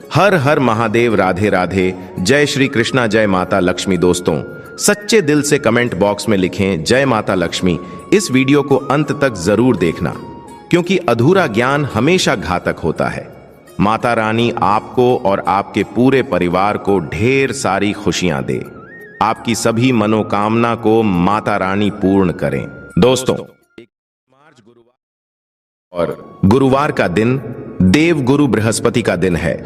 हर हर महादेव, राधे राधे, जय श्री कृष्णा, जय माता लक्ष्मी। दोस्तों, सच्चे दिल से कमेंट बॉक्स में लिखें जय माता लक्ष्मी। इस वीडियो को अंत तक जरूर देखना, क्योंकि अधूरा ज्ञान हमेशा घातक होता है। माता रानी आपको और आपके पूरे परिवार को ढेर सारी खुशियां दे, आपकी सभी मनोकामना को माता रानी पूर्ण करें। दोस्तों, मार्च गुरुवार और गुरुवार का दिन देवगुरु बृहस्पति का दिन है,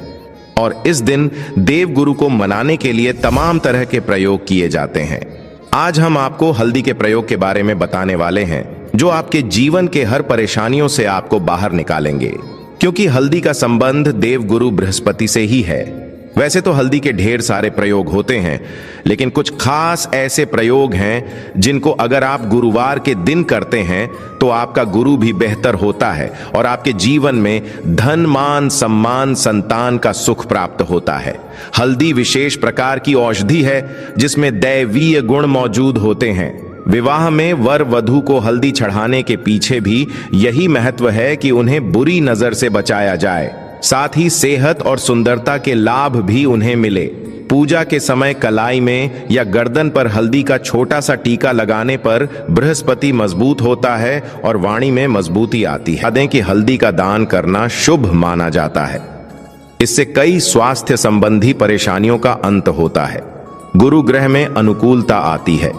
और इस दिन देवगुरु को मनाने के लिए तमाम तरह के प्रयोग किए जाते हैं। आज हम आपको हल्दी के प्रयोग के बारे में बताने वाले हैं, जो आपके जीवन के हर परेशानियों से आपको बाहर निकालेंगे, क्योंकि हल्दी का संबंध देवगुरु बृहस्पति से ही है। वैसे तो हल्दी के ढेर सारे प्रयोग होते हैं, लेकिन कुछ खास ऐसे प्रयोग हैं जिनको अगर आप गुरुवार के दिन करते हैं तो आपका गुरु भी बेहतर होता है और आपके जीवन में धन, मान, सम्मान, संतान का सुख प्राप्त होता है। हल्दी विशेष प्रकार की औषधि है जिसमें दैवीय गुण मौजूद होते हैं। विवाह में वर वधू को हल्दी चढ़ाने के पीछे भी यही महत्व है कि उन्हें बुरी नजर से बचाया जाए, साथ ही सेहत और सुंदरता के लाभ भी उन्हें मिले। पूजा के समय कलाई में या गर्दन पर हल्दी का छोटा सा टीका लगाने पर बृहस्पति मजबूत होता है और वाणी में मजबूती आती है। दें कि हल्दी का दान करना शुभ माना जाता है। इससे कई स्वास्थ्य संबंधी परेशानियों का अंत होता है। गुरु ग्रह में अनुकूलता आती है।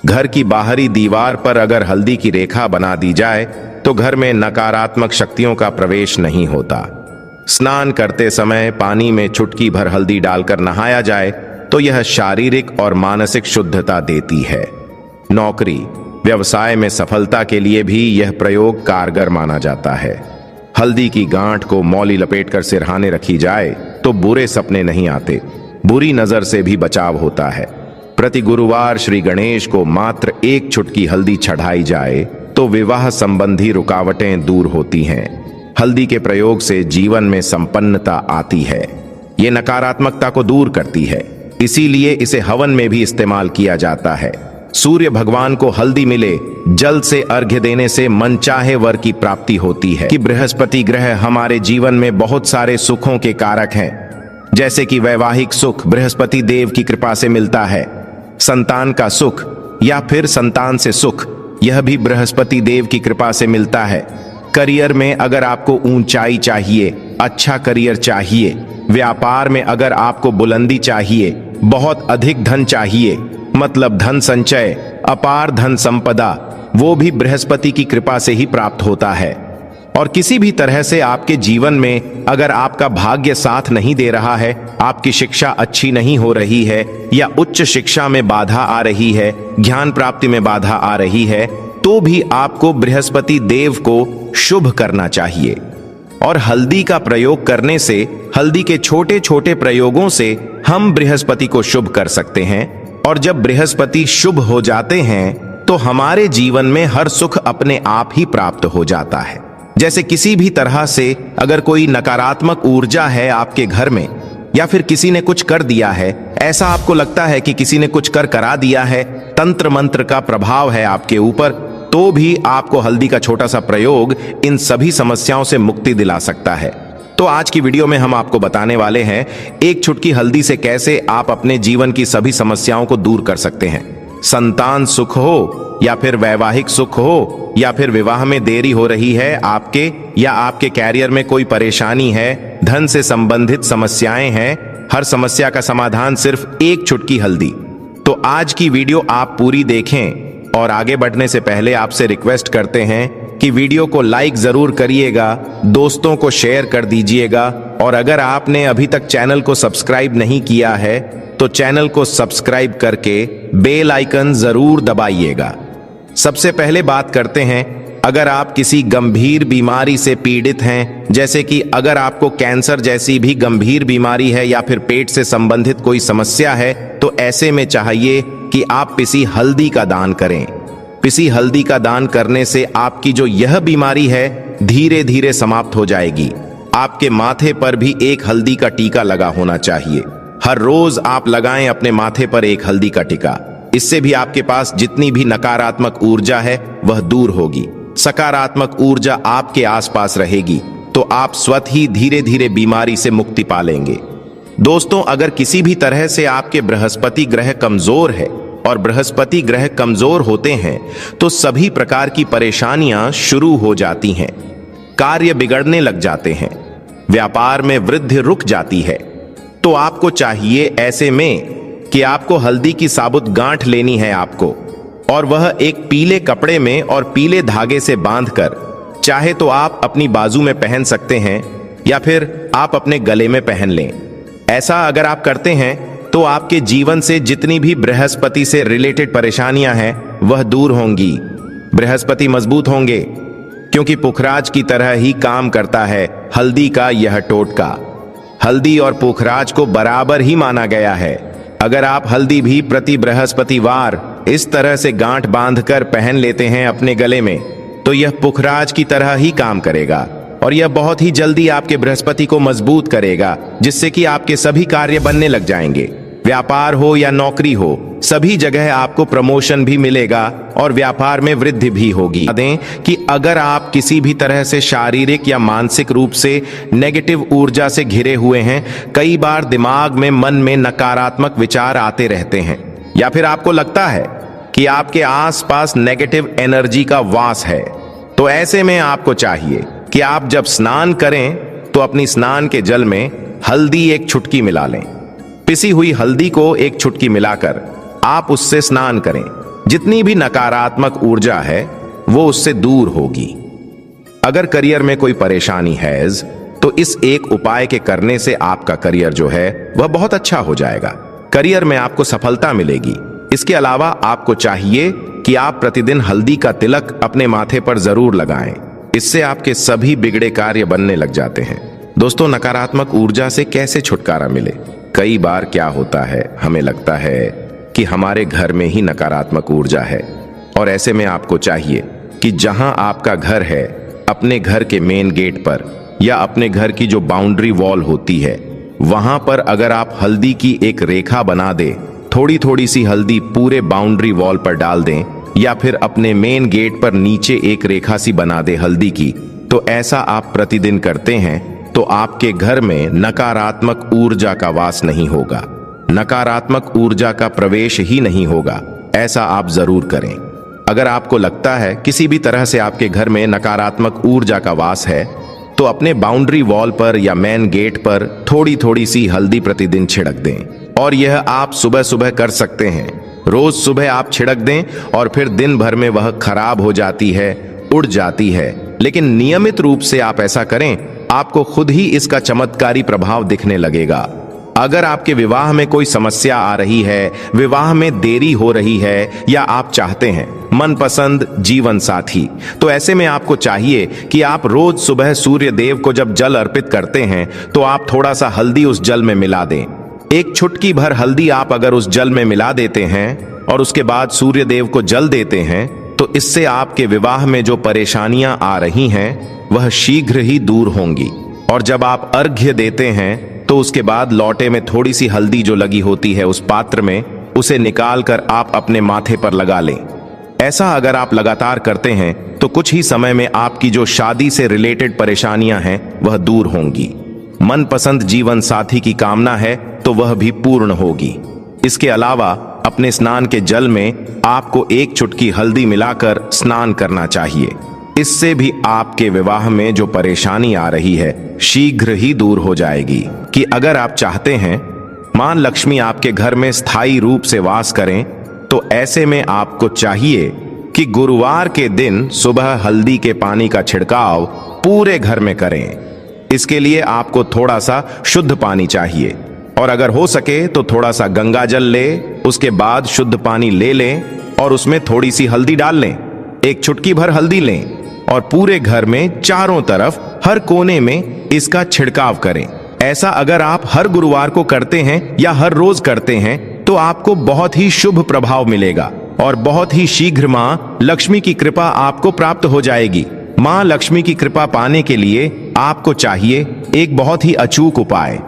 घर की बाहरी दीवार पर अगर हल्दी की रेखा बना दी जाए तो घर में नकारात्मक शक्तियों का प्रवेश नहीं होता। स्नान करते समय पानी में चुटकी भर हल्दी डालकर नहाया जाए तो यह शारीरिक और मानसिक शुद्धता देती है। नौकरी, व्यवसाय में सफलता के लिए भी यह प्रयोग कारगर माना जाता है। हल्दी की गांठ को मौली लपेटकर सिरहाने रखी जाए तो बुरे सपने नहीं आते, बुरी नजर से भी बचाव होता है। प्रति गुरुवार श्री गणेश को मात्र एक चुटकी हल्दी चढ़ाई जाए तो विवाह संबंधी रुकावटें दूर होती हैं। हल्दी के प्रयोग से जीवन में संपन्नता आती है। ये नकारात्मकता को दूर करती है, इसीलिए इसे हवन में भी इस्तेमाल किया जाता है। सूर्य भगवान को हल्दी मिले, जल से अर्घ्य देने से मनचाहे वर की प्राप्ति होती है। कि बृहस्पति ग्रह हमारे जीवन में बहुत सारे सुखों के कारक हैं, जैसे कि वैवाहिक सुख बृहस्पति देव की कृपा से मिलता है। संतान का सुख या फिर संतान से सुख, यह भी बृहस्पति देव की कृपा से मिलता है। करियर में अगर आपको ऊंचाई चाहिए, अच्छा करियर चाहिए, व्यापार में अगर आपको बुलंदी चाहिए, बहुत अधिक धन चाहिए, मतलब धन संचय, अपार धन संपदा, वो भी बृहस्पति की कृपा से ही प्राप्त होता है। और किसी भी तरह से आपके जीवन में अगर आपका भाग्य साथ नहीं दे रहा है, आपकी शिक्षा अच्छी नहीं हो रही है, या उच्च शिक्षा में बाधा आ रही है, ज्ञान प्राप्ति में बाधा आ रही है, तो भी आपको बृहस्पति देव को शुभ करना चाहिए। और हल्दी का प्रयोग करने से, हल्दी के छोटे छोटे प्रयोगों से हम बृहस्पति को शुभ कर सकते हैं। और जब बृहस्पति शुभ हो जाते हैं तो हमारे जीवन में हर सुख अपने आप ही प्राप्त हो जाता है। जैसे किसी भी तरह से अगर कोई नकारात्मक ऊर्जा है आपके घर में, या फिर किसी ने कुछ कर दिया है, ऐसा आपको लगता है कि किसी ने कुछ कर करा दिया है, तंत्र मंत्र का प्रभाव है आपके ऊपर, तो भी आपको हल्दी का छोटा सा प्रयोग इन सभी समस्याओं से मुक्ति दिला सकता है। तो आज की वीडियो में हम आपको बताने वाले हैं एक चुटकी हल्दी से कैसे आप अपने जीवन की सभी समस्याओं को दूर कर सकते हैं। संतान सुख हो, या फिर वैवाहिक सुख हो, या फिर विवाह में देरी हो रही है आपके, या आपके कैरियर में कोई परेशानी है, धन से संबंधित समस्याएं हैं, हर समस्या का समाधान सिर्फ एक चुटकी हल्दी। तो आज की वीडियो आप पूरी देखें, और आगे बढ़ने से पहले आपसे रिक्वेस्ट करते हैं कि वीडियो को लाइक जरूर करिएगा, दोस्तों को शेयर कर दीजिएगा, और अगर आपने अभी तक चैनल को सब्सक्राइब नहीं किया है तो चैनल को सब्सक्राइब करके बेल आइकन जरूर दबाइएगा। सबसे पहले बात करते हैं, अगर आप किसी गंभीर बीमारी से पीड़ित हैं, जैसे कि अगर आपको कैंसर जैसी भी गंभीर बीमारी है या फिर पेट से संबंधित कोई समस्या है, तो ऐसे में चाहिए कि आप पिसी हल्दी का दान करें। पिसी हल्दी का दान करने से आपकी जो यह बीमारी है धीरे धीरे समाप्त हो जाएगी। आपके माथे पर भी एक हल्दी का टीका लगा होना चाहिए। हर रोज आप लगाएं अपने माथे पर एक हल्दी का टीका। इससे भी आपके पास जितनी भी नकारात्मक ऊर्जा है वह दूर होगी, सकारात्मक ऊर्जा आपके आसपास रहेगी। तो आप स्वतः ही धीरे धीरे बीमारी से मुक्ति पा लेंगे। दोस्तों, अगर किसी भी तरह से आपके बृहस्पति ग्रह कमजोर है और बृहस्पति ग्रह कमजोर होते हैं तो सभी प्रकार की परेशानियां शुरू हो जाती हैं, कार्य बिगड़ने लग जाते हैं, व्यापार में वृद्धि रुक जाती है। तो आपको चाहिए ऐसे में कि आपको हल्दी की साबुत गांठ लेनी है आपको, और वह एक पीले कपड़े में और पीले धागे से बांधकर, चाहे तो आप अपनी बाजू में पहन सकते हैं या फिर आप अपने गले में पहन लें। ऐसा अगर आप करते हैं तो आपके जीवन से जितनी भी बृहस्पति से रिलेटेड परेशानियां हैं वह दूर होंगी। बृहस्पति मजबूत होंगे, क्योंकि पुखराज की तरह ही काम करता है हल्दी का यह टोटका। हल्दी और पुखराज को बराबर ही माना गया है। अगर आप हल्दी भी प्रति बृहस्पतिवार इस तरह से गांठ बांधकर पहन लेते हैं अपने गले में, तो यह पुखराज की तरह ही काम करेगा और यह बहुत ही जल्दी आपके बृहस्पति को मजबूत करेगा, जिससे कि आपके सभी कार्य बनने लग जाएंगे। व्यापार हो या नौकरी हो, सभी जगह आपको प्रमोशन भी मिलेगा और व्यापार में वृद्धि भी होगी। दें कि अगर आप किसी भी तरह से शारीरिक या मानसिक रूप से नेगेटिव ऊर्जा से घिरे हुए हैं, कई बार दिमाग में, मन में नकारात्मक विचार आते रहते हैं, या फिर आपको लगता है कि आपके आसपास नेगेटिव एनर्जी का वास है, तो ऐसे में आपको चाहिए कि आप जब स्नान करें तो अपनी स्नान के जल में हल्दी एक चुटकी मिला लें। पिसी हुई हल्दी को एक चुटकी मिलाकर आप उससे स्नान करें। जितनी भी नकारात्मक ऊर्जा है वो उससे दूर होगी। अगर करियर में कोई परेशानी है तो इस एक उपाय के करने से आपका करियर जो है वह बहुत अच्छा हो जाएगा। करियर में आपको सफलता मिलेगी। इसके अलावा आपको चाहिए कि आप प्रतिदिन हल्दी का तिलक अपने माथे पर जरूर लगाएं। इससे आपके सभी बिगड़े कार्य बनने लग जाते हैं। दोस्तों, नकारात्मक ऊर्जा से कैसे छुटकारा मिले? कई बार क्या होता है, हमें लगता है कि हमारे घर में ही नकारात्मक ऊर्जा है, और ऐसे में आपको चाहिए कि जहां आपका घर है, अपने घर के मेन गेट पर या अपने घर की जो बाउंड्री वॉल होती है, वहां पर अगर आप हल्दी की एक रेखा बना दें, थोड़ी थोड़ी सी हल्दी पूरे बाउंड्री वॉल पर डाल दें, या फिर अपने मेन गेट पर नीचे एक रेखा सी बना दे हल्दी की, तो ऐसा आप प्रतिदिन करते हैं तो आपके घर में नकारात्मक ऊर्जा का वास नहीं होगा, नकारात्मक ऊर्जा का प्रवेश ही नहीं होगा। ऐसा आप जरूर करें। अगर आपको लगता है किसी भी तरह से आपके घर में नकारात्मक ऊर्जा का वास है, तो अपने बाउंड्री वॉल पर या मेन गेट पर थोड़ी थोड़ी सी हल्दी प्रतिदिन छिड़क दें। और यह आप सुबह सुबह कर सकते हैं। रोज सुबह आप छिड़क दें और फिर दिन भर में वह खराब हो जाती है, उड़ जाती है। लेकिन नियमित रूप से आप ऐसा करें, आपको खुद ही इसका चमत्कारी प्रभाव दिखने लगेगा। अगर आपके विवाह में कोई समस्या आ रही है, विवाह में देरी हो रही है, या आप चाहते हैं मनपसंद जीवन साथी, तो ऐसे में आपको चाहिए कि आप रोज सुबह सूर्य देव को जब जल अर्पित करते हैं तो आप थोड़ा सा हल्दी उस जल में मिला दें। एक चुटकी भर हल्दी आप अगर उस जल में मिला देते हैं और उसके बाद सूर्य देव को जल देते हैं, तो इससे आपके विवाह में जो परेशानियां आ रही हैं वह शीघ्र ही दूर होंगी। और जब आप अर्घ्य देते हैं तो उसके बाद लौटे में थोड़ी सी हल्दी जो लगी होती है उस पात्र में, उसे निकाल कर आप अपने माथे पर लगा लें। ऐसा अगर आप लगातार करते हैं तो कुछ ही समय में आपकी जो शादी से रिलेटेड परेशानियां हैं वह दूर होंगी। मनपसंद जीवन साथी की कामना है तो वह भी पूर्ण होगी। इसके अलावा अपने स्नान के जल में आपको एक चुटकी हल्दी मिलाकर स्नान करना चाहिए। इससे भी आपके विवाह में जो परेशानी आ रही है शीघ्र ही दूर हो जाएगी। कि अगर आप चाहते हैं मां लक्ष्मी आपके घर में स्थायी रूप से वास करें, तो ऐसे में आपको चाहिए कि गुरुवार के दिन सुबह हल्दी के पानी का छिड़काव पूरे घर में करें। इसके लिए आपको थोड़ा सा शुद्ध पानी चाहिए, और अगर हो सके तो थोड़ा सा गंगा जल ले, उसके बाद शुद्ध पानी ले लें और उसमें थोड़ी सी हल्दी डाल लें। एक चुटकी भर हल्दी लें और पूरे घर में चारों तरफ हर कोने में इसका छिड़काव करें। ऐसा अगर आप हर गुरुवार को करते हैं या हर रोज करते हैं तो आपको बहुत ही शुभ प्रभाव मिलेगा और बहुत ही शीघ्र मां लक्ष्मी की कृपा आपको प्राप्त हो जाएगी। मां लक्ष्मी की कृपा पाने के लिए आपको चाहिए एक बहुत ही अचूक उपाय।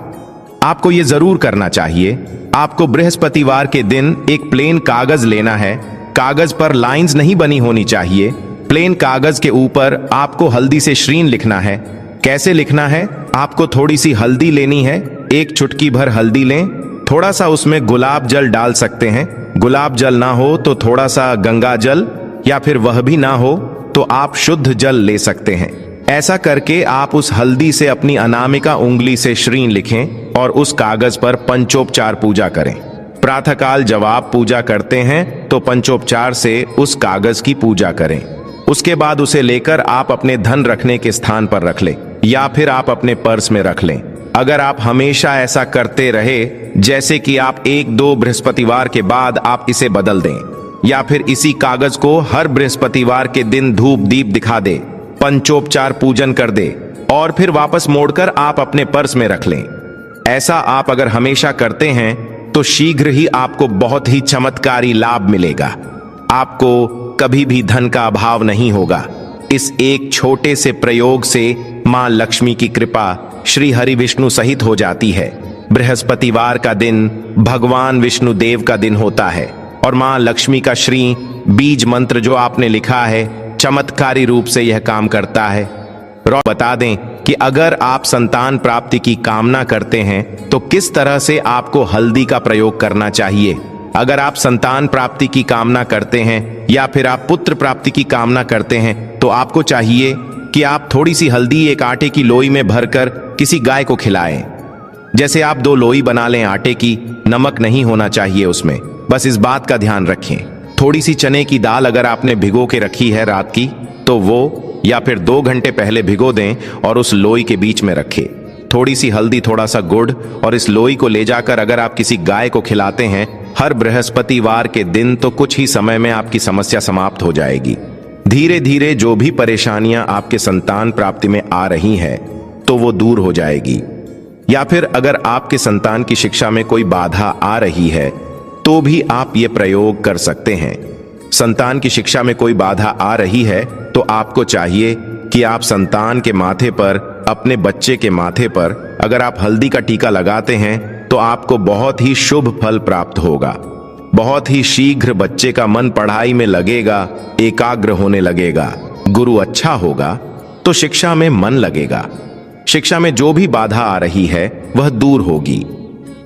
आपको ये जरूर करना चाहिए। आपको बृहस्पतिवार के दिन एक प्लेन कागज लेना है। कागज पर लाइंस नहीं बनी होनी चाहिए। प्लेन कागज के ऊपर आपको हल्दी से श्रीन लिखना है। कैसे लिखना है? आपको थोड़ी सी हल्दी लेनी है, एक चुटकी भर हल्दी लें, थोड़ा सा उसमें गुलाब जल डाल सकते हैं। गुलाब जल ना हो तो थोड़ा सा गंगा जल, या फिर वह भी ना हो तो आप शुद्ध जल ले सकते हैं। ऐसा करके आप उस हल्दी से अपनी अनामिका उंगली से श्री लिखें और उस कागज पर पंचोपचार पूजा करें। प्रातःकाल जब आप पूजा करते हैं तो पंचोपचार से उस कागज की पूजा करें। उसके बाद उसे लेकर आप अपने धन रखने के स्थान पर रख लें या फिर आप अपने पर्स में रख लें। अगर आप हमेशा ऐसा करते रहे, जैसे कि आप 1-2 बृहस्पतिवार के बाद आप इसे बदल दें या फिर इसी कागज को हर बृहस्पतिवार के दिन धूप दीप दिखा दे, पंचोपचार पूजन कर दे और फिर वापस मोड़कर आप अपने पर्स में रख लें। ऐसा आप अगर हमेशा करते हैं तो शीघ्र ही आपको बहुत ही चमत्कारी लाभ मिलेगा। आपको कभी भी धन का अभाव नहीं होगा। इस एक छोटे से प्रयोग से मां लक्ष्मी की कृपा श्री हरि विष्णु सहित हो जाती है। बृहस्पतिवार का दिन भगवान विष्णु देव का दिन होता है और मां लक्ष्मी का श्री बीज मंत्र जो आपने लिखा है, चमत्कारी रूप से यह काम करता है। और बता दें कि अगर आप संतान प्राप्ति की कामना करते हैं तो किस तरह से आपको हल्दी का प्रयोग करना चाहिए। अगर आप संतान प्राप्ति की कामना करते हैं या फिर आप पुत्र प्राप्ति की कामना करते हैं तो आपको चाहिए कि आप थोड़ी सी हल्दी एक आटे की लोई में भरकर किसी गाय को खिलाएं। जैसे आप 2 लोई बना लें आटे की, नमक नहीं होना चाहिए उसमें, बस इस बात का ध्यान रखें। थोड़ी सी चने की दाल अगर आपने भिगो के रखी है रात की तो वो या फिर 2 घंटे पहले भिगो दें और उस लोई के बीच में रखें। थोड़ी सी हल्दी, थोड़ा सा गुड़ और इस लोई को ले जाकर अगर आप किसी गाय को खिलाते हैं हर बृहस्पतिवार के दिन तो कुछ ही समय में आपकी समस्या समाप्त हो जाएगी। धीरे धीरे जो भी परेशानियां आपके संतान प्राप्ति में आ रही हैं तो वो दूर हो जाएगी। या फिर अगर आपके संतान की शिक्षा में कोई बाधा आ रही है तो भी आप ये प्रयोग कर सकते हैं। संतान की शिक्षा में कोई बाधा आ रही है तो आपको चाहिए कि आप संतान के माथे पर, अपने बच्चे के माथे पर अगर आप हल्दी का टीका लगाते हैं तो आपको बहुत ही शुभ फल प्राप्त होगा। बहुत ही शीघ्र बच्चे का मन पढ़ाई में लगेगा, एकाग्र होने लगेगा, गुरु अच्छा होगा तो शिक्षा में मन लगेगा। शिक्षा में जो भी बाधा आ रही है वह दूर होगी।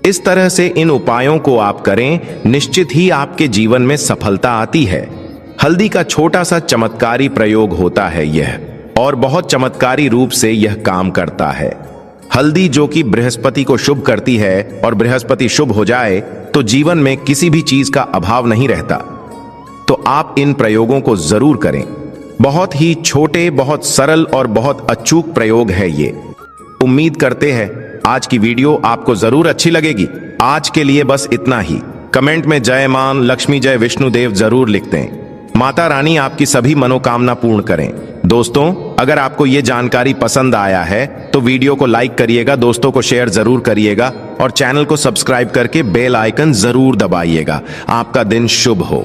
इस तरह से इन उपायों को आप करें, निश्चित ही आपके जीवन में सफलता आती है। हल्दी का छोटा सा चमत्कारी प्रयोग होता है यह, और बहुत चमत्कारी रूप से यह काम करता है। हल्दी जो कि बृहस्पति को शुभ करती है और बृहस्पति शुभ हो जाए तो जीवन में किसी भी चीज का अभाव नहीं रहता। तो आप इन प्रयोगों को जरूर करें। बहुत ही छोटे, बहुत सरल और बहुत अचूक प्रयोग है ये। उम्मीद करते हैं आज की वीडियो आपको जरूर अच्छी लगेगी। आज के लिए बस इतना ही। कमेंट में जय मां लक्ष्मी, जय विष्णु देव जरूर लिखते हैं। माता रानी आपकी सभी मनोकामना पूर्ण करें। दोस्तों, अगर आपको ये जानकारी पसंद आया है तो वीडियो को लाइक करिएगा, दोस्तों को शेयर जरूर करिएगा और चैनल को सब्सक्राइब करके बेल आइकन जरूर दबाइएगा। आपका दिन शुभ हो।